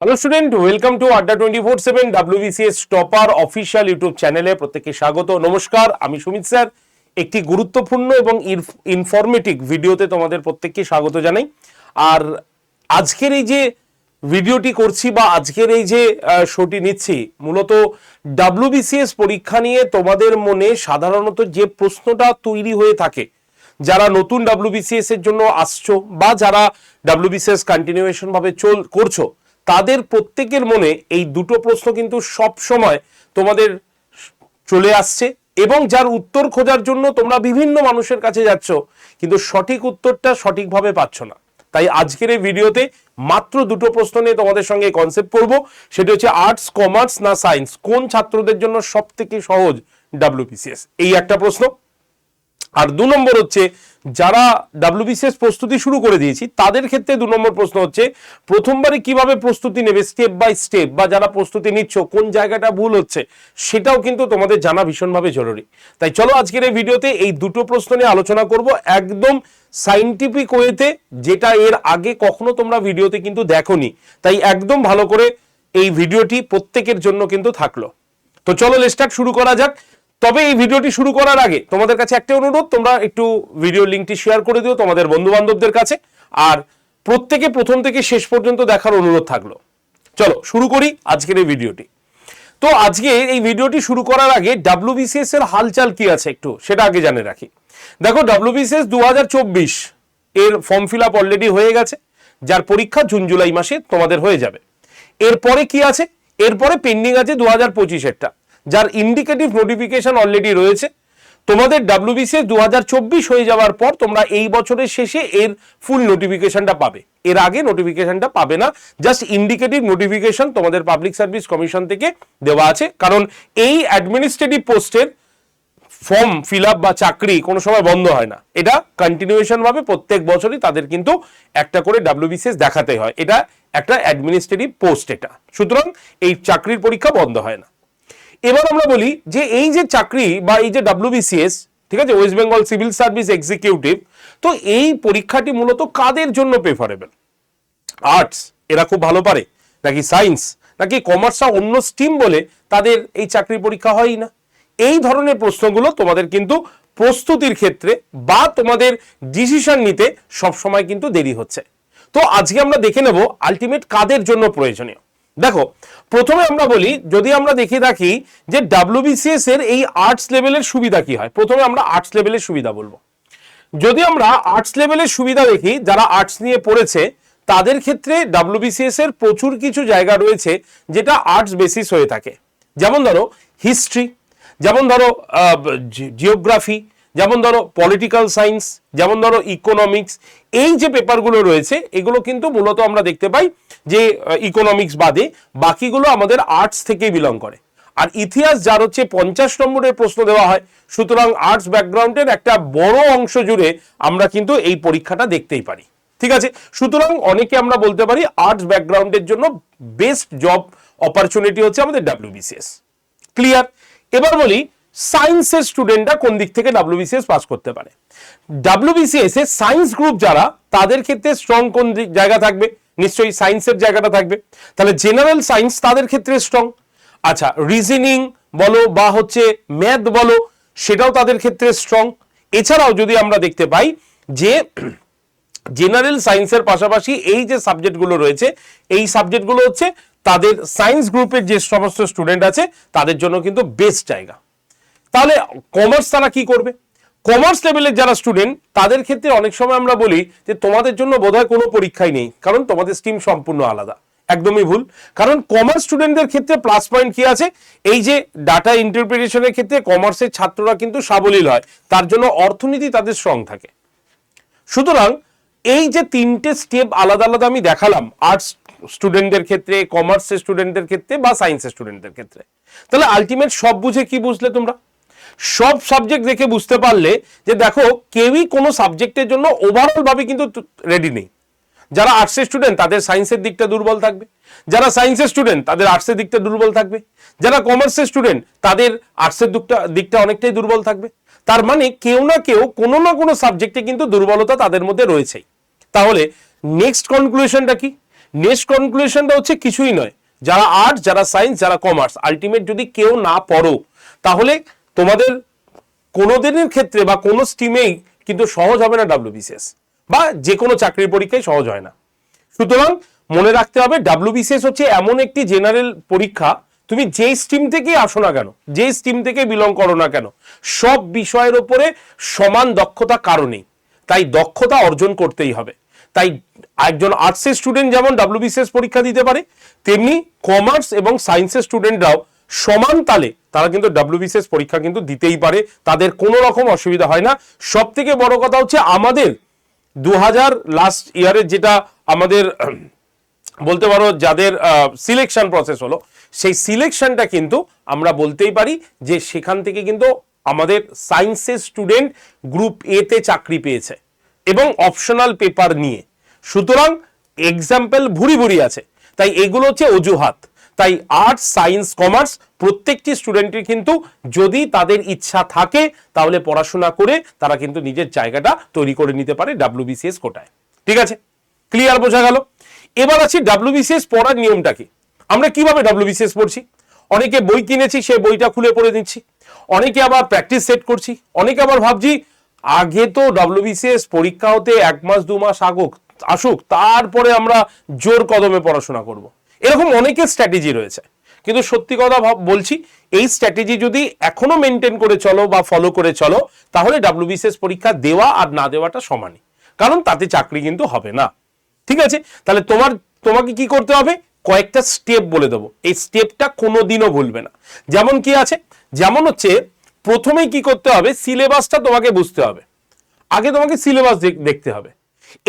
Hello student, welcome to আড্ডা 24/7 WBCS topper official YouTube চ্যানেলে প্রত্যেককে স্বাগত। নমস্কার, আমি সুমিত স্যার। একটি গুরুত্বপূর্ণ এবং ইনফরমেটিভ ভিডিওতে তোমাদের প্রত্যেককে স্বাগত জানাই। আর আজকের এই যে ভিডিওটি করছি বা আজকের এই যে শোটি নিচ্ছি, মূলত WBCS পরীক্ষা নিয়ে তোমাদের মনে সাধারণত যে প্রশ্নটা তৈরি হয়ে থাকে, যারা নতুন WBCS এর জন্য আসছো বা যারা WBCS কন্টিনিউয়েশন ভাবে করছো, তাদের প্রত্যেকের মনে এই দুটো প্রশ্ন কিন্তু সব সময় তোমাদের চলে আসছে এবং যার উত্তর খোঁজার জন্য তোমরা বিভিন্ন মানুষের কাছে যাচ্ছ, কিন্তু সঠিক উত্তরটা সঠিকভাবে পাচ্ছ না। তাই আজকের এই ভিডিওতে মাত্র দুটো প্রশ্ন নিয়ে তোমাদের সঙ্গে কনসেপ্ট করব। সেটা হচ্ছে আর্টস, কমার্স না সায়েন্স, কোন ছাত্রদের জন্য সব থেকে সহজ WBCS, এই একটা প্রশ্ন। আর দু নম্বর হচ্ছে, যারা WBCS প্রস্তুতি শুরু করে দিয়েছি তাদের ক্ষেত্রে দু নম্বর প্রশ্ন হচ্ছে, প্রথমবারে কিভাবে প্রস্তুতি নেবে স্টেপ বাই স্টেপ, বা যারা প্রস্তুতি নিচ্ছ কোন জায়গাটা ভুল হচ্ছে সেটাও কিন্তু তোমাদের জানা ভীষণভাবে জরুরি। তাই চলো আজকের এই ভিডিওতে এই দুটো প্রশ্ন নিয়ে আলোচনা করব একদম সাইন্টিফিক ওয়েতে, যেটা এর আগে কখনো তোমরা ভিডিওতে কিন্তু দেখোনি। তাই একদম ভালো করে এই ভিডিওটি প্রত্যেকের জন্য কিন্তু থাকলো। তো চলো স্টার্ট শুরু করা যাক। তবে এই ভিডিওটি শুরু করার আগে তোমাদের কাছে একটা অনুরোধ, তোমরা একটু ভিডিও লিঙ্কটি শেয়ার করে দিও তোমাদের বন্ধু বান্ধবদের কাছে, আর প্রত্যেকে প্রথম থেকে শেষ পর্যন্ত দেখার অনুরোধ থাকলো। চলো শুরু করি আজকের এই ভিডিওটি। তো আজকে এই ভিডিওটি শুরু করার আগে WBCS এর হালচাল কি আছে একটু সেটা আগে জানে রাখি। দেখো, WBCS 2024 এর ফর্ম ফিল আপ অলরেডি হয়ে গেছে, যার পরীক্ষা জুন জুলাই মাসে তোমাদের হয়ে যাবে। এরপরে কি আছে? এরপরে পেন্ডিং আছে 2025-এরটা, যার ইন্ডিকেটিভ নোটিফিকেশন অলরেডি রয়েছে। তোমাদের WBCS 2024 হয়ে যাওয়ার পর তোমরা এই বছরের শেষে এর ফুল নোটিফিকেশনটা পাবে। এর আগে নোটিফিকেশনটা পাবে না, জাস্ট ইন্ডিকেটিভ নোটিফিকেশন তোমাদের পাবলিক সার্ভিস কমিশন থেকে দেওয়া আছে। কারণ এই অ্যাডমিনিস্ট্রেটিভ পোস্টের ফর্ম ফিল আপ বা চাকরি কোনো সময় বন্ধ হয় না, এটা কন্টিনিউয়েশন ভাবে প্রত্যেক বছরই তাদের কিন্তু একটা করে WBCS দেখাতে হয়। এটা একটা অ্যাডমিনিস্ট্রেটিভ পোস্ট, এটা সুতরাং এই চাকরির পরীক্ষা বন্ধ হয় না। এবার আমরা বলি যে এই যে চাকরি বা এই যে WBCS, ঠিক আছে, West Bengal civil service executive, তো এই পরীক্ষাটি মূলত কাদের জন্য প্রেফারেবল? আর্টস এরা খুব ভালো পারে, নাকি সায়েন্স, নাকি কমার্স অন্য স্ট্রিম বলে তাদের এই চাকরির পরীক্ষা হয়ই না? এই ধরনের প্রশ্নগুলো তোমাদের কিন্তু প্রস্তুতির ক্ষেত্রে বা তোমাদের ডিসিশন নিতে সবসময় কিন্তু দেরি হচ্ছে। তো আজকে আমরা দেখে নেব আলটিমেট কাদের জন্য প্রয়োজনীয়। দেখো, প্রথমে আমরা বলি, যদি আমরা দেখে রাখি যে WBCS এর এই আর্টস লেভেলের সুবিধা কি হয়, প্রথমে আমরা আর্টস লেভেলের সুবিধা বলবো। যদি আমরা আর্টস লেভেলের সুবিধা দেখি, যারা আর্টস নিয়ে পড়েছে তাদের ক্ষেত্রে WBCS এর প্রচুর কিছু জায়গা রয়েছে যেটা আর্টস বেসিস হয়ে থাকে। যেমন ধরো হিস্ট্রি, যেমন ধরো জিওগ্রাফি, যেমন ধরো পলিটিক্যাল সায়েন্স, যেমন ধরো ইকোনমিক্স। এই যে পেপারগুলো রয়েছে এগুলো কিন্তু মূলত আমরা দেখতে পাই যে ইকোনমিক্স বাদে বাকিগুলো আমাদের আর্টস থেকেই বিলং করে। আর ইতিহাস যার হচ্ছে 50 নম্বরের প্রশ্ন দেওয়া হয়, সুতরাং আর্টস ব্যাকগ্রাউন্ডের একটা বড় অংশ জুড়ে আমরা কিন্তু এই পরীক্ষাটা দেখতেই পারি। ঠিক আছে, সুতরাং অনেকে আমরা বলতে পারি আর্টস ব্যাকগ্রাউন্ডের জন্য বেস্ট জব অপরচুনিটি হচ্ছে আমাদের WBCS। ক্লিয়ার? এবার বলি সায়েন্সের স্টুডেন্টরা কোন দিক থেকে WBCS পাস করতে পারে। WBCS এর সায়েন্স গ্রুপ যারা, তাদের ক্ষেত্রে স্ট্রং কোন জায়গা থাকবে? নিশ্চয়ই সায়েন্সের জায়গাটা থাকবে। তাহলে জেনারেল সায়েন্স তাদের ক্ষেত্রে স্ট্রং। আচ্ছা, রিজনিং বলো বা হচ্ছে ম্যাথ বলো, সেটাও তাদের ক্ষেত্রে স্ট্রং। এছাড়াও যদি আমরা দেখতে পাই যে জেনারেল সায়েন্সের পাশাপাশি এই যে সাবজেক্টগুলো রয়েছে, এই সাবজেক্টগুলো হচ্ছে তাদের সায়েন্স গ্রুপের যে সমস্ত স্টুডেন্ট আছে তাদের জন্য কিন্তু বেস্ট জায়গা। তাহলে কমার্স তারা কি করবে? কমার্স লেভেলের যারা স্টুডেন্ট তাদের ক্ষেত্রে অনেক সময় আমরা বলি যে তোমাদের জন্য বোধহয় কোনো পরীক্ষাই নেই, কারণ তোমাদের স্ট্রিম সম্পূর্ণ আলাদা। একদমই ভুল। কারণ কমার্স স্টুডেন্টদের ক্ষেত্রে প্লাস পয়েন্ট কি আছে? এই যে ডাটা ইন্টারপ্রিটেশনের ক্ষেত্রে কমার্সের ছাত্ররা কিন্তু সাবলীল হয়, তার জন্য অর্থনীতি তাদের স্ট্রং থাকে। সুতরাং এই যে তিনটে স্টেপ আলাদা আলাদা আমি দেখালাম, আর্টস স্টুডেন্টদের ক্ষেত্রে, কমার্সের স্টুডেন্টদের ক্ষেত্রে বা সায়েন্সের স্টুডেন্টদের ক্ষেত্রে, তাহলে আলটিমেট সব বুঝে কি বুঝলে তোমরা? সব সাবজেক্ট দেখে বুঝতে পারলে যে দেখো, কেউই কোনো সাবজেক্টের জন্য ওভারঅল ভাবে কিন্তু রেডি নেই। যারা আর্টসের স্টুডেন্ট তাদের সায়েন্সের দিকটা দুর্বল থাকবে, যারা সায়েন্সের স্টুডেন্ট তাদের আর্টসের দিকটা দুর্বল থাকবে, যারা কমার্সের স্টুডেন্ট তাদের আর্টসের দিকটা অনেকটাই দুর্বল থাকবে। তার মানে কেউ না কেউ কোনো না কোনো সাবজেক্টে কিন্তু দুর্বলতা তাদের মধ্যে রয়েছেই। তাহলে নেক্সট কনক্লুশনটা কি? নেক্সট কনক্লুশনটা হচ্ছে কিছুই নয়, যারা আর্টস, যারা সায়েন্স, যারা কমার্স, আলটিমেট যদি কেউ না পড়ো তাহলে তোমাদের কোনো দিনের ক্ষেত্রে বা কোনো স্ট্রিমেই কিন্তু সহজ হবে না ডাব্লিউবিসিএস, বা যে কোনো চাকরির পরীক্ষায় সহজ হয় না। সুতরাং মনে রাখতে হবে ডাব্লিউবিসিএস হচ্ছে এমন একটি জেনারেল পরীক্ষা, তুমি যে স্ট্রিম থেকে আসো না কেন, যে স্ট্রিম থেকে বিলং করো না কেন, সব বিষয়ের উপরে সমান দক্ষতা কারণেই, তাই দক্ষতা অর্জন করতেই হবে। তাই একজন আর্টসের স্টুডেন্ট যেমন ডাব্লিউবিসিএস পরীক্ষা দিতে পারে, তেমনি কমার্স এবং সায়েন্সের স্টুডেন্টরাও সমান তালে তারা কিন্তু ডাব্লিউবিসিএস পরীক্ষা কিন্তু দিতেই পারে, তাদের কোনো রকম অসুবিধা হয় না। সব থেকে বড় কথা হচ্ছে আমাদের 2000 লাস্ট ইয়ারের যেটা আমাদের বলতে পারো যাদের সিলেকশন প্রসেস হলো, সেই সিলেকশনটা কিন্তু আমরা বলতেই পারি যে সেখান থেকে কিন্তু আমাদের সায়েন্সের স্টুডেন্ট গ্রুপ এ তে চাকরি পেয়েছে এবং অপশনাল পেপার নিয়ে। সুতরাং এক্সাম্পল ভুরি ভুরি আছে, তাই এগুলো হচ্ছে অজুহাত। তাই আর্টস, সায়েন্স, কমার্স প্রত্যেকটি স্টুডেন্টের কিন্তু যদি তাদের ইচ্ছা থাকে তাহলে পড়াশোনা করে তারা কিন্তু নিজের জায়গাটা তৈরি করে নিতে পারে ডাব্লিউবিসিএস কোটায়। ঠিক আছে, ক্লিয়ার, বোঝা গেল? এবার আছে ডাব্লিউবিসিএস পড়ার নিয়মটা কি, আমরা কিভাবে ডাব্লিউবিসিএস পড়ছি। অনেকে বই কিনেছি, সে বইটা খুলে পড়ে দিচ্ছি, অনেকে আবার প্র্যাকটিস সেট করছি, অনেকে আবার ভাবছি আগে তো ডাব্লিউবিসিএস পরীক্ষা হতে 1 মাস 2 মাস আসুক তারপরে আমরা জোর কদমে পড়াশোনা করব। এরকম অনেকের স্ট্র্যাটেজি রয়েছে, কিন্তু সত্যি কথা বলছি, এই স্ট্র্যাটেজি যদি এখনো মেনটেন করে চলো বা ফলো করে চলো তাহলে ডাব্লিউবিসিএস পরীক্ষা দেওয়া আর না দেওয়াটা সমানই, কারণ তাতে চাকরি কিন্তু হবে না। ঠিক আছে, তাহলে তোমাকে কি করতে হবে, কয়েকটা স্টেপ বলে দেবো, এই স্টেপটা কোনোদিনও ভুলবে না। যেমন কি আছে, যেমন হচ্ছে প্রথমেই কি করতে হবে, সিলেবাসটা তোমাকে বুঝতে হবে। আগে তোমাকে সিলেবাস দেখতে হবে।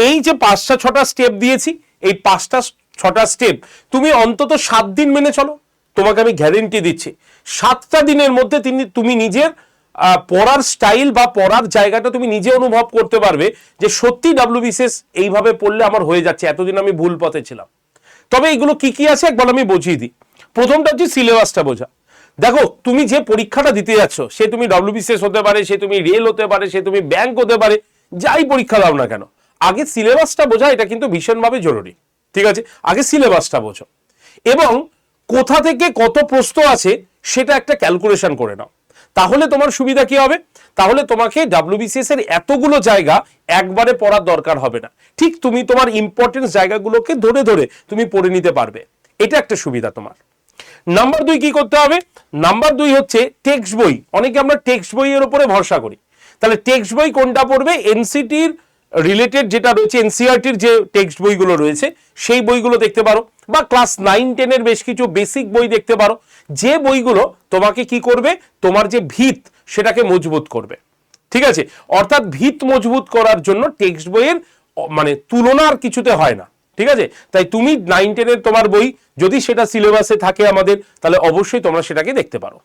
এই যে 5টা 6টা স্টেপ দিয়েছি, এই 5টা 6টা স্টেপ তুমি অন্তত 7 দিন মেনে চলো, তোমাকে আমি গ্যারেন্টি দিচ্ছি 7টা দিনের মধ্যে তুমি নিজের পড়ার স্টাইল বা পড়ার জায়গাটা তুমি নিজে অনুভব করতে পারবে যে সত্যি ডাব্লিউবিসিএস এইভাবে পড়লে আমার হয়ে যাচ্ছে, এতদিন আমি ভুল পথে ছিলাম। তবে এইগুলো কি কি আছে একবার আমি বুঝিয়ে দিই। প্রথমটা হচ্ছে সিলেবাসটা বোঝা। দেখো তুমি যে পরীক্ষাটা দিতে যাচ্ছ, সে তুমি ডাব্লিউবিসিএস হতে পারে, সে তুমি রেল হতে পারে, সে তুমি ব্যাংক হতে পারে, যাই পরীক্ষা দাও না কেন, আগে সিলেবাসটা বোঝা, এটা কিন্তু ভীষণভাবে জরুরি। ঠিক আছে, আগে সিলেবাসটা বোঝো এবং কোথা থেকে কত প্রশ্ন আছে সেটা একটা ক্যালকুলেশন করে নাও। তাহলে তোমার সুবিধা কি হবে, তাহলে তোমাকে ডাব্লিউবিসিএস এর এতগুলো জায়গা একবারে পড়ার দরকার হবে না, ঠিক তুমি তোমার ইম্পর্টেন্স জায়গাগুলোকে ধরে ধরে তুমি পড়ে নিতে পারবে, এটা একটা সুবিধা তোমার। নাম্বার 2 কি করতে হবে, নাম্বার 2 হচ্ছে টেক্সট বই। অনেকে আমরা টেক্সট বইয়ের উপরে ভরসা করি, তাহলে টেক্সট বই কোনটা পড়বে, এনসিটির রিলেটেড যেটা রয়েছে, এনসিআরটির যে টেক্সট বইগুলো রয়েছে সেই বইগুলো দেখতে পারো, বা ক্লাস 9-10 এর বেশ কিছু বেসিক বই দেখতে পারো, যে বইগুলো তোমাকে কি করবে, তোমার যে ভিত সেটাকে মজবুত করবে। ঠিক আছে, অর্থাৎ ভিত মজবুত করার জন্য টেক্সট বইয়ের মানে তুলনা আর কিছুতে হয় না। ঠিক আছে, তাই তুমি 9-10 এর তোমার বই যদি সেটা সিলেবাসে থাকে আমাদের, তাহলে অবশ্যই তোমরা সেটাকে দেখতে পারো।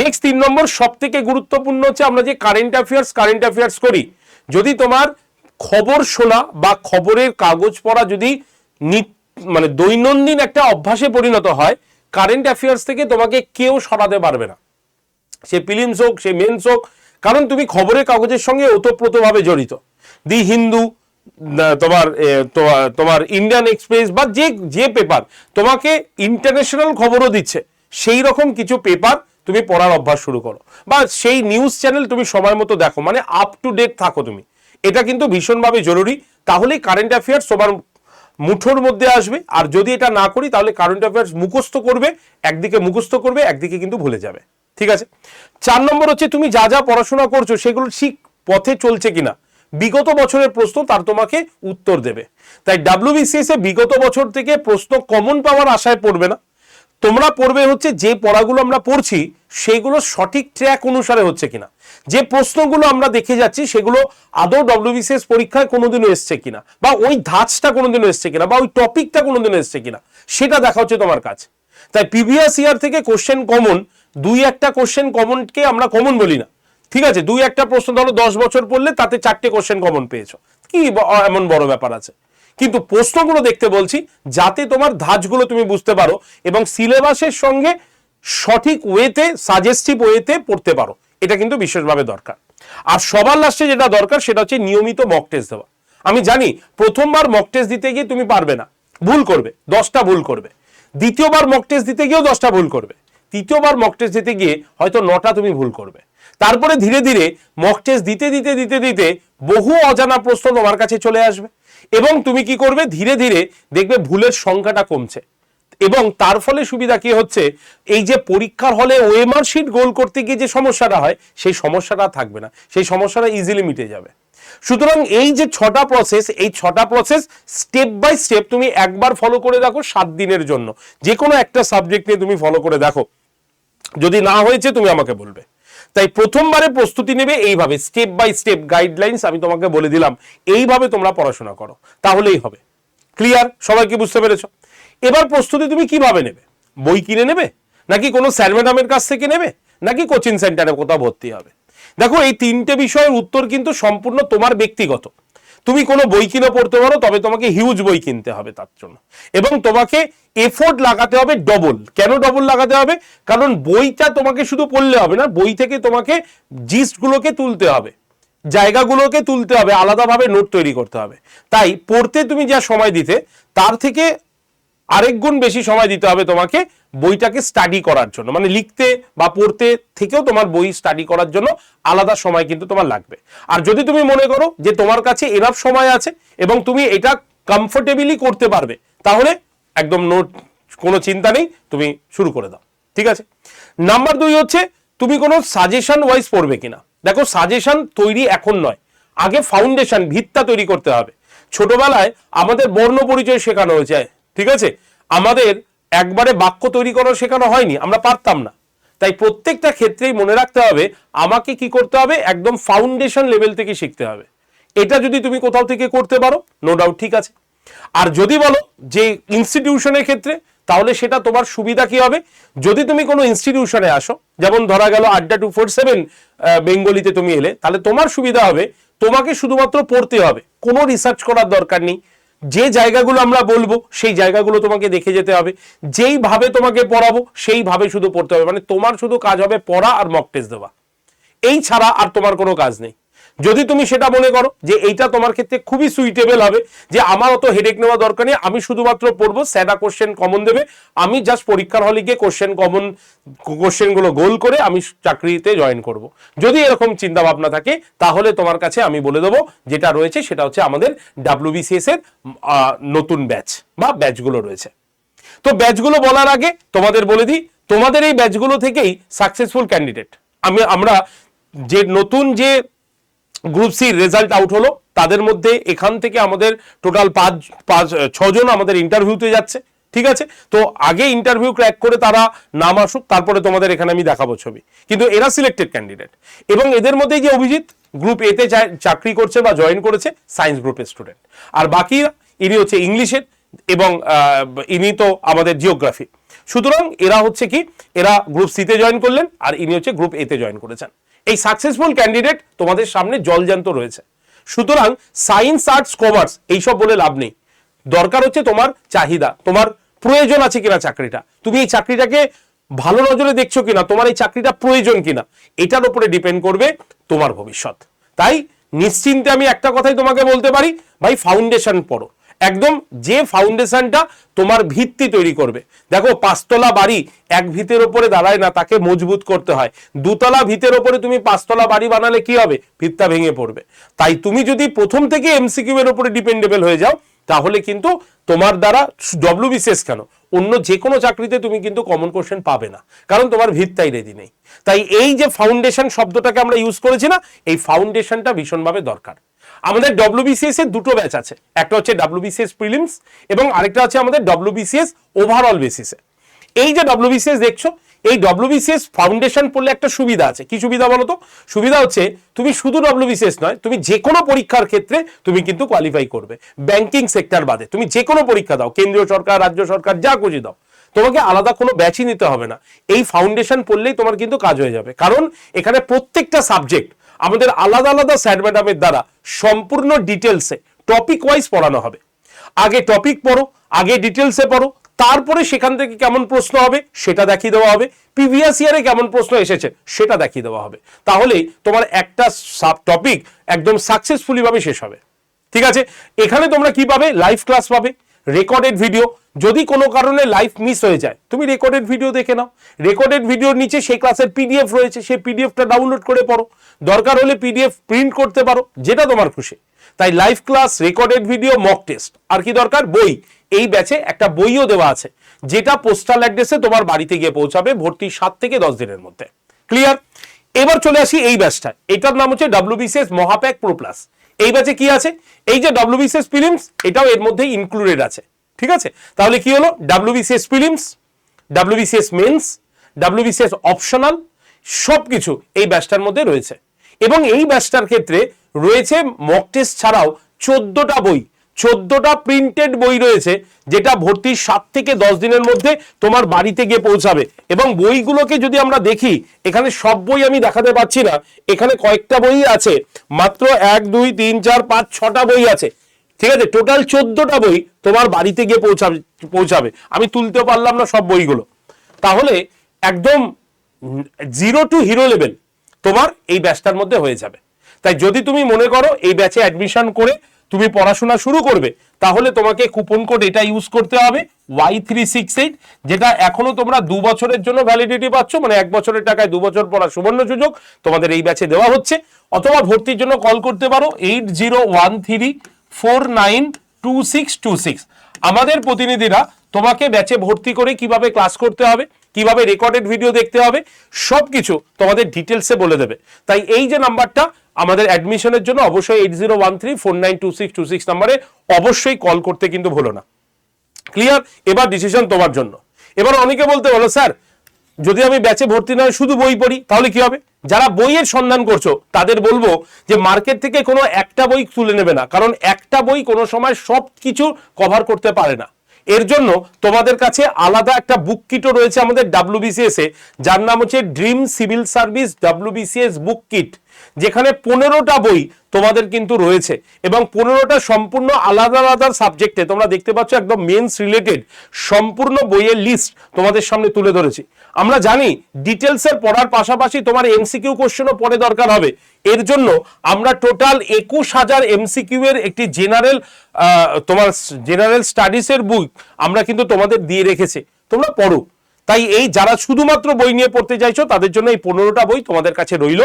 নেক্সট 3 নম্বর সব থেকে গুরুত্বপূর্ণ হচ্ছে আমরা যে কারেন্ট অ্যাফেয়ার্স করি, যদি তোমার খবর শোনা বা খবরের কাগজ পড়া যদি মানে দৈনন্দিন একটা অভ্যাসে পরিণত হয়, কারেন্ট অ্যাফেয়ার্স থেকে তোমাকে কেউ সরাতে পারবে না, সে প্রিলিমস হোক, সে মেন্স হোক, কারণ তুমি খবরের কাগজের সঙ্গে ওতপ্রোতভাবে জড়িত। দি হিন্দু, তোমার ইন্ডিয়ান এক্সপ্রেস বা যে পেপার তোমাকে ইন্টারন্যাশনাল খবরও দিচ্ছে, সেই রকম কিছু পেপার তুমি পড়ার অভ্যাস শুরু করো, বা সেই নিউজ চ্যানেল তুমি সময় মতো দেখো, মানে আপ টু ডেট থাকো তুমি, এটা কিন্তু ভীষণভাবে জরুরি। তাহলেই কারেন্ট অ্যাফেয়ার্স তোমার মুঠোর মধ্যে আসবে। আর যদি এটা না করি তাহলে কারেন্ট অ্যাফেয়ার্স মুখস্থ করবে, একদিকে মুখস্থ করবে, একদিকে কিন্তু ভুলে যাবে। ঠিক আছে, 4 নম্বর হচ্ছে তুমি যা যা পড়াশোনা করছো সেগুলো ঠিক পথে চলছে কিনা, বিগত বছরের প্রশ্ন তার তোমাকে উত্তর দেবে। তাই ডাব্লিউবিসিএস এ বিগত বছর থেকে প্রশ্ন কমন পাওয়ার আশায় পড়বে না, তোমরা পড়বে হচ্ছে যে পড়াগুলো আমরা পড়ছি সেগুলো সঠিক ট্র্যাক অনুসারে হচ্ছে কিনা, যে প্রশ্নগুলো আমরা দেখে যাচ্ছি সেগুলো আদৌ ডাব্লিউবিসিএস পরীক্ষায় কোনোদিনও এসছে কিনা, বা ওই ধাঁচটা কোনোদিনও এসছে কিনা, বা ওই টপিকটা কোনোদিনও এসছে কিনা, সেটা দেখা হচ্ছে তোমার কাজ। তাই প্রিভিয়াস ইয়ার থেকে কোশ্চেন কমন, 2-1টা কোশ্চেন কমনকে আমরা কমন বলি না। ঠিক আছে, 2-1টা প্রশ্ন ধরো 10 বছর পড়লে তাতে 4টে কোশ্চেন কমন পেয়েছো, কি এমন বড় ব্যাপার আছে, কিন্তু প্রশ্নগুলো দেখতে বলছি যাতে তোমার ধাঁচগুলো তুমি বুঝতে পারো এবং সিলেবাসের সঙ্গে সঠিক ওয়েতে, সাজেস্টিভ ওয়েতে পড়তে পারো, এটা কিন্তু বিশেষভাবে দরকার। আর সবার লাস্টে যেটা দরকার সেটা হচ্ছে নিয়মিত মক টেস্ট দেওয়া। আমি জানি প্রথমবার মক টেস্ট দিতে গিয়ে তুমি পারবে না, ভুল করবে, 10টা ভুল করবে। দ্বিতীয়বার মক টেস্ট দিতে গিয়েও 10টা ভুল করবে। তৃতীয়বার মক টেস্ট দিতে গিয়ে হয়তো 9টা তুমি ভুল করবে। তারপরে ধীরে ধীরে মক টেস্ট দিতে দিতে দিতে দিতে বহু অজানা প্রশ্ন তোমার কাছে চলে আসবে এবং তুমি কি করবে, ধীরে ধীরে দেখবে ভুলের সংখ্যাটা কমছে। এবং তার ফলে সুবিধা কি হচ্ছে, এই যে পরীক্ষার হলে ওএমআর শিট গোল করতে গিয়ে যে সমস্যাটা হয় সেই সমস্যাটা থাকবে না, সেই সমস্যাটা ইজিলি মিটে যাবে। সুতরাং এই যে 6টা প্রসেস, এই 6টা প্রসেস স্টেপ বাই স্টেপ তুমি একবার ফলো করে দেখো 7 দিনের জন্য, যে কোনো একটা সাবজেক্ট নিয়ে তুমি ফলো করে দেখো। যদি না হয়েছে তুমি আমাকে বলবে। তাই প্রথমবারে প্রস্তুতি নেবে এইভাবে, স্টেপ বাই স্টেপ গাইডলাইন্স আমি তোমাকে বলে দিলাম, এইভাবে তোমরা পড়াশোনা করো, তাহলেই হবে। ক্লিয়ার? সবাইকে বুঝতে পেরেছো? এবার প্রস্তুতি তুমি কিভাবে নেবে? বই কিনে নেবে, নাকি কোনো স্যার ম্যাডামের কাছ থেকে নেবে, নাকি কোচিং সেন্টারে কোথাও ভর্তি হবে? দেখো, এই 3টে বিষয়ের উত্তর কিন্তু সম্পূর্ণ তোমার ব্যক্তিগত। তুমি কোনো বই কিনে পড়তে পারো, তবে তোমাকে হিউজ বই কিনতে হবে তার জন্য, এবং তোমাকে এফোর্ট লাগাতে হবে ডবল। কেন ডবল লাগাতে হবে? কারণ বইটা তোমাকে শুধু পড়লে হবে না, বই থেকে তোমাকে জিস্টগুলোকে তুলতে হবে, জায়গাগুলোকে তুলতে হবে, আলাদাভাবে নোট তৈরি করতে হবে। তাই পড়তে তুমি যা সময় দিতে, তার থেকে আরেক গুণ বেশি সময় দিতে হবে তোমাকে বইটাকে স্টাডি করার জন্য, মানে লিখতে বা পড়তে থেকেও তোমার বই স্টাডি করার জন্য আলাদা সময় কিন্তু তোমার লাগবে। আর যদি তুমি মনে করো যে তোমার কাছে এনাফ সময় আছে এবং তুমি এটা কমফোর্টেবলি করতে পারবে, তাহলে একদম নোট, কোনো চিন্তা নেই, তুমি শুরু করে দাও। ঠিক আছে? নাম্বার 2 হচ্ছে তুমি কোনো সাজেশন ওয়াইজ পড়বে কিনা। দেখো, সাজেশন তৈরি এখন নয়, আগে ফাউন্ডেশন, ভিতটা তৈরি করতে হবে। ছোটবেলায় আমাদের বর্ণ পরিচয় শেখানো হয়েছে, ঠিক আছে, আমাদের একবারে বাক্য তৈরি করা শেখানো হয়নি, আমরা পারতাম না। তাই প্রত্যেকটা ক্ষেত্রেই মনে রাখতে হবে আমাকে কি করতে হবে, একদম ফাউন্ডেশন লেভেল থেকে শিখতে হবে। এটা যদি তুমি কোথাও থেকে করতে পারো, নো ডাউট ঠিক আছে। আর যদি বলো যে ইনস্টিটিউশনের ক্ষেত্রে, তাহলে সেটা তোমার সুবিধা কি হবে, যদি তুমি কোনো ইনস্টিটিউশনে আসো, যেমন ধরা গেল আড্ডা 247 বেঙ্গলিতে তুমি এলে, তাহলে তোমার সুবিধা হবে তোমাকে শুধুমাত্র পড়তে হবে, কোনো রিসার্চ করার দরকার নেই। যে জায়গাগুলো আমরা বলবো সেই জায়গাগুলো তোমাকে দেখে যেতে হবে, যেইভাবে তোমাকে পড়াবো সেইভাবে শুধু পড়তে হবে, মানে তোমার শুধু কাজ হবে পড়া আর মক টেস্ট দেওয়া, এই ছাড়া আর তোমার কোনো কাজ নেই। যদি তুমি সেটা মনে করো যে এইটা তোমার ক্ষেত্রে খুবই সুইটেবল হবে, যে আমার অত হেডেক নেওয়া দরকার নেই, আমি শুধুমাত্র পড়বো, স্যারা কোশ্চেন কমন দেবে, আমি জাস্ট পরীক্ষার হলে গিয়ে কোশ্চেনগুলো গোল করে আমি চাকরিতে জয়েন করব, যদি এরকম চিন্তা ভাবনা থাকে, তাহলে তোমার কাছে আমি বলে দেবো যেটা রয়েছে সেটা হচ্ছে আমাদের WBCS এর নতুন ব্যাচ বা ব্যাচগুলো রয়েছে। তো ব্যাচগুলো বলার আগে তোমাদের বলে দিই, তোমাদের এই ব্যাচগুলো থেকেই সাকসেসফুল ক্যান্ডিডেট, আমরা যে নতুন যে গ্রুপ সি রেজাল্ট আউট হলো, তাদের মধ্যে এখান থেকে আমাদের টোটাল 6 জন আমাদের ইন্টারভিউতে যাচ্ছে। ঠিক আছে? তো আগে ইন্টারভিউ ক্র্যাক করে তারা নাম আসুক, তারপরে তোমাদের এখানে আমি দেখাবো ছবি, কিন্তু এরা সিলেক্টেড ক্যান্ডিডেট। এবং এদের মধ্যে যে অভিজিৎ গ্রুপ এতে চাকরি করছে বা জয়েন করেছে, সায়েন্স গ্রুপের স্টুডেন্ট। আর বাকি ইনি হচ্ছে ইংলিশের, এবং ইনি তো আমাদের জিওগ্রাফি। সুতরাং এরা হচ্ছে কি, এরা গ্রুপ সিতে জয়েন করলেন, আর ইনি হচ্ছে গ্রুপ এতে জয়েন করেছেন। এই সাকসেসফুল ক্যান্ডিডেট তোমাদের সামনে জলজ্যান্ত রয়েছে। সুতরাং সায়েন্স, আর্টস, কমার্স এইসব বলে লাভ নেই, দরকার হচ্ছে তোমার চাহিদা, তোমার প্রয়োজন আছে কিনা চাকরিটা, তুমি এই চাকরিটাকে ভালো নজরে দেখছো কিনা, তোমার এই চাকরিটা প্রয়োজন কিনা, এটার উপরে ডিপেন্ড করবে তোমার ভবিষ্যৎ। তাই নিশ্চিন্তে আমি একটা কথাই তোমাকে বলতে পারি, ভাই ফাউন্ডেশন পড়ো, একদম যে ফাউন্ডেশনটা তোমার ভিত্তি তৈরি করবে। দেখো, 5 তলা বাড়ি এক ভিতের উপরে দাঁড়ায় না, তাকে মজবুত করতে হয়। 2 তলা ভিতের উপরে তুমি 5 তলা বাড়ি বানালে কি হবে, ভিতটা ভেঙে পড়বে। তাই তুমি যদি প্রথম থেকে এমসিকিউ এর উপরে ডিপেন্ডেবল হয়ে যাও, তাহলে কিন্তু তোমার দ্বারা WBCS কেন, অন্য যে কোনো চাকরিতে তুমি কিন্তু কমন কোশ্চেন পাবে না, কারণ তোমার ভিতটাই রেডি নেই। তাই এই যে ফাউন্ডেশন শব্দটাকে আমরা ইউজ করেছি না, এই ফাউন্ডেশনটা ভীষণভাবে দরকার। আমাদের WBCS এর 2টো ব্যাচ আছে, একটা হচ্ছে WBCS প্রিলিমস এবং আরেকটা আছে আমাদের WBCS ওভারঅল বেসিসে। এই যে WBCS দেখছো, এই WBCS ফাউন্ডেশন পড়লে একটা সুবিধা আছে। কি সুবিধা বলো তো? সুবিধা হচ্ছে তুমি শুধু WBCS নয়, তুমি যে কোনো পরীক্ষার ক্ষেত্রে তুমি কিন্তু কোয়ালিফাই করবে। ব্যাংকিং সেক্টর বাদে তুমি যে কোনো পরীক্ষা দাও, কেন্দ্রীয় সরকার, রাজ্য সরকার, যা খুশি দাও, তোমাকে আলাদা কোনো ব্যাচই নিতে হবে না। এই ফাউন্ডেশন পড়লেই তোমার কিন্তু কাজ হয়ে যাবে, কারণ এখানে প্রত্যেকটা সাবজেক্ট আমাদের আলাদা আলাদা স্যার ম্যাডামের দ্বারা সম্পূর্ণ ডিটেলসে টপিক ওয়াইজ পড়ানো হবে। আগে টপিক পড়ো, আগে ডিটেলসে পড়ো, তারপরে সেখান থেকে কেমন প্রশ্ন হবে সেটা দেখিয়ে দেওয়া হবে, প্রিভিয়াস ইয়ারে কেমন প্রশ্ন এসেছে সেটা দেখিয়ে দেওয়া হবে। তাহলেই তোমার একটা সাব টপিক একদম সাকসেসফুলি ভাবে শেষ হবে। ঠিক আছে? এখানে তোমরা কি পাবে, লাইভ ক্লাস পাবে, রেকর্ডেড ভিডিও, যদি কোনো কারণে লাইভ মিস হয়ে যায় তুমি রেকর্ডেড ভিডিও দেখে নাও, রেকর্ডেড ভিডিওর নিচে সেই ক্লাসের পিডিএফ রয়েছে, সেই পিডিএফটা ডাউনলোড করে পড়ো, দরকার হলে পিডিএফ প্রিন্ট করতে পারো, যেটা তোমার খুশি। তাই live class, recorded video, mock test, আর কি দরকার, বই। এই ব্যাচে একটা বইও দেওয়া আছে যেটা পোস্টাল অ্যাড্রেসে তোমার বাড়িতে গিয়ে পৌঁছাবে ভর্তি 7 থেকে 10 দিনের মধ্যে। ক্লিয়ার? এবার চলে আসি এই ব্যাচটা, এটার নাম হচ্ছে WBCS মহাপ্যাক প্রো প্লাস। এই ব্যাচে কি আছে, এই যে WBCS প্রিলিমস এটাও এর মধ্যে ইনক্লুডেড আছে, ঠিক আছে? তাহলে কি হলো, WBCS prelims, WBCS mains, WBCS optional, সবকিছু এই ব্যাচটার মধ্যে রয়েছে। এবং এই ব্যাচটার ক্ষেত্রে রয়েছে মক টেস্ট ছাড়াও 14টা বই, 14টা প্রিন্টেড বই রয়েছে, যেটা ভর্তির 7 থেকে 10 দিনের মধ্যে তোমার বাড়িতে গিয়ে পৌঁছাবে। এবং বইগুলোকে যদি আমরা দেখি, এখানে সব বই আমি দেখাতে পারছি না, এখানে কয়েকটা বই আছে, মাত্র 1 2 3 4 5 6টা বই আছে, ঠিক আছে? টোটাল 14টা বই তোমার বাড়িতে গিয়ে পৌঁছাবে। আমি তুলতে পারলাম না সব বইগুলো, তাহলে একদম 0 টু হিরো লেভেল তোমার এই ব্যাচটার মধ্যে হয়ে যাবে। তাই যদি তুমি মনে করো এই ব্যাচে অ্যাডমিশন করে তুমি পড়াশোনা শুরু করবে, তাহলে তোমাকে কুপন কোড এটা ইউজ করতে হবে Y368, যেটা এখনো তোমরা 2 বছরের জন্য ভ্যালিডিটি পাচ্ছ, মানে 1 বছরের টাকায় 2 বছর পড়ার সুবর্ণ সুযোগ তোমাদের এই ব্যাচে দেওয়া হচ্ছে। অথবা ভর্তির জন্য কল করতে পারো 8013492626। আমাদের প্রতিনিধিরা তোমাকে ব্যাচে ভর্তি করে কিভাবে ক্লাস করতে হবে, কিভাবে রেকর্ডেড ভিডিও দেখতে হবে, সবকিছু তোমাদের ডিটেলসে বলে দেবে। তাই এই যে নাম্বারটা আমাদের অ্যাডমিশনের জন্য, অবশ্যই 8013492626 নাম্বারে অবশ্যই কল করতে কিন্তু ভুলো না। ক্লিয়ার? এবার ডিসিশন তোমার জন্য। এবার অনেকে বলতে বলো, স্যার যদি আমি ব্যাচে ভর্তি নয় শুধু বই পড়ি তাহলে কি হবে? যারা বইয়ের সন্ধান করছো তাদের বলবো যে মার্কেট থেকে কোনো একটা বই তুলে নেবে না, কারণ একটা বই কোনো সময় সব কিছু কভার করতে পারে না। এর জন্য তোমাদের কাছে আলাদা একটা বুক কিটও রয়েছে আমাদের WBCS এ, যার নাম হচ্ছে ড্রিম সিভিল সার্ভিস WBCS বুক কিট, যেখানে 15টা বই তোমাদের কিন্তু রয়েছে এবং 15টা সম্পূর্ণ আলাদা আলাদা সাবজেক্টে। তোমরা দেখতে পাচ্ছ একদম মেন্স রিলেটেড সম্পূর্ণ বইয়ের লিস্ট তোমাদের সামনে তুলে ধরেছি। আমরা জানি ডিটেলসের পড়ার পাশাপাশি তোমার MCQ কোশ্চেনও পড়ে দরকার হবে, এর জন্য আমরা টোটাল 21,000 MCQ এর একটি তোমার জেনারেল স্টাডিজের বুক আমরা কিন্তু তোমাদের দিয়ে রেখেছি, তোমরা পড়ো। তাই এই যারা শুধুমাত্র বই নিয়ে পড়তে চাইছো তাদের জন্য এই 15টা বই তোমাদের কাছে রইল।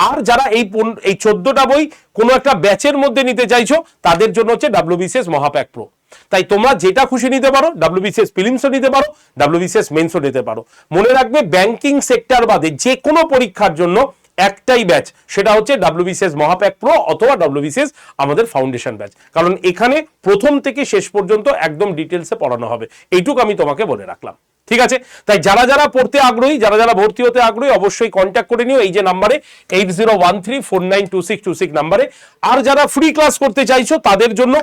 আর যারা এই 14টা বই কোনো একটা ব্যাচের মধ্যে নিতে চাইছো তাদের জন্য হচ্ছে WBCS মহাপ্যাক প্রো। তাই তোমরা যেটা খুশি নিতে পারো, WBCS প্রিলিমসও নিতে পারো, WBCS মেন্সও নিতে পারো। মনে রাখবে ব্যাংকিং সেক্টর বাদে যে কোনো পরীক্ষার জন্য একটাই ব্যাচ, সেটা হচ্ছে WBCS মহাপ্যাক প্রো অথবা WBCS আমাদের ফাউন্ডেশন ব্যাচ, কারণ এখানে প্রথম থেকে শেষ পর্যন্ত একদম ডিটেলসে পড়ানো হবে। এইটুকু আমি তোমাকে বলে রাখলাম, ঠিক আছে? তাই যারা যারা পড়তে আগ্রহী, যারা যারা ভর্তি হতে আগ্রহী, অবশ্যই কন্ট্যাক্ট করে নিও এই যে নাম্বারে 8013492626 নাম্বারে। আর যারা ফ্রি ক্লাস করতে চাইছো তাদের জন্য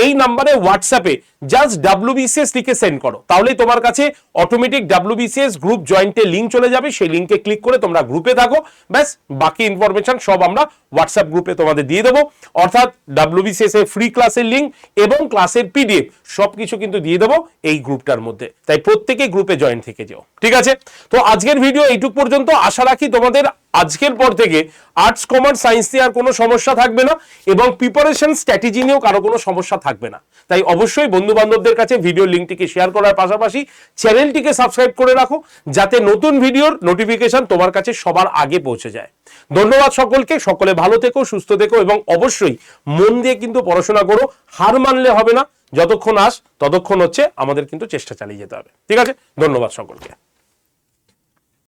এই নাম্বারে হোয়াটসঅ্যাপে জাস্ট WBCS লিখে সেন্ড করো, তাহলেই তোমার কাছে অটোমেটিক WBCS গ্রুপ জয়েন্টের লিঙ্ক চলে যাবে। সেই লিঙ্কে ক্লিক করে তোমরা গ্রুপে থাকো, ব্যাস বাকি ইনফরমেশন সব আমরা হোয়াটসঅ্যাপ গ্রুপে তোমাদের দিয়ে দেবো। অর্থাৎ WBCS এর ফ্রি ক্লাসের লিঙ্ক এবং ক্লাসের PDF সবকিছু কিন্তু দিয়ে দেবো এই গ্রুপটার মধ্যে। তাই প্রত্যেকে গ্রুপে জয়েন থেকে যাও, ঠিক আছে? তো আজকের ভিডিও এইটুক পর্যন্ত। আশা রাখি তোমাদের আজকের পর থেকে আর্টস কমার্স সায়েন্স নিয়ে আর কোনো সমস্যা থাকবে না এবং প্রিপারেশন স্ট্র্যাটেজি নিয়েও কারো কোনো সমস্যা থাকবে না। তাই অবশ্যই বন্ধু বান্ধবদের কাছে ভিডিও লিঙ্কটিকে শেয়ার করার পাশাপাশি চ্যানেলটিকে সাবস্ক্রাইব করে রাখো, যাতে নতুন ভিডিওর নোটিফিকেশন তোমার কাছে সবার আগে পৌঁছে যায়। ধন্যবাদ সকলকে, সকলে ভালো থেকো, সুস্থ থেকো এবং অবশ্যই মন দিয়ে কিন্তু পড়াশোনা করো। হার মানলে হবে না, যতক্ষণ ততক্ষণ হচ্ছে আমাদের কিন্তু চেষ্টা চালিয়ে যেতে হবে, ঠিক আছে? ধন্যবাদ সকলকে।